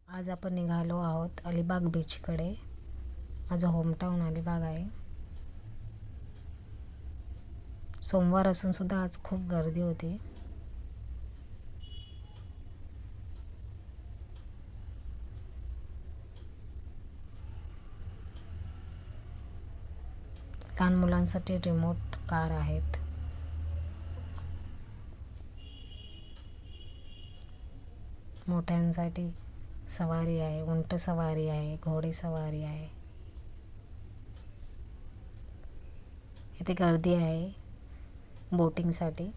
आज आपण निघालो आहोत अलिबाग बीचकडे. माझं होमटाऊन अलिबाग आहे. सोमवार असून सुद्धा आज खूप गर्दी होती. लहान मुलांसाठी रिमोट कार आहेत. मोठ्यांसाठी सवारी आहे, उंट सवारी आहे, घोडे सवारी आहे. इथे गर्दी आहे बोटिंगसाठी.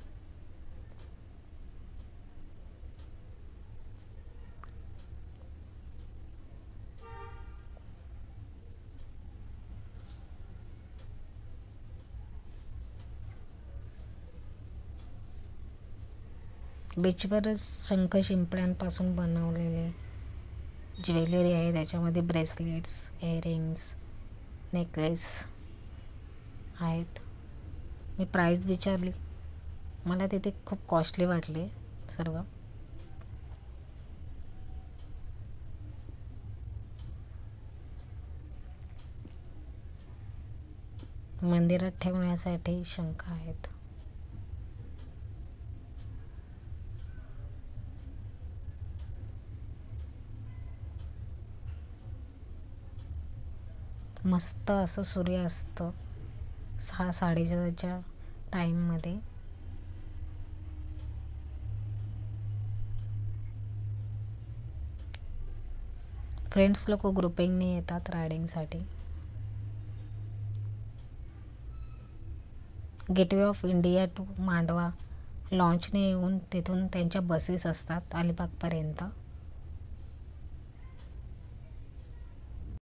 बीचवरच शंख शिंपल्यांपासून बनवलेले ज्वेलरी आहे. त्याच्यामध्ये ब्रेसलेट्स, इयरिंग्स, नेकलेस आहेत. मी प्राईस विचारली, मला तिथे खूप कॉस्टली वाटले सर्व. मंदिरात ठेवण्यासाठी शंख आहेत. मस्त असं सूर्यास्त 6-6:30च्या टाईममध्ये. फ्रेंड्स लोक ग्रुपिंगने येतात रायडिंगसाठी. Gateway of India to Mandwa लॉन्चने येऊन तिथून त्यांच्या बसेस असतात अलिबागपर्यंत.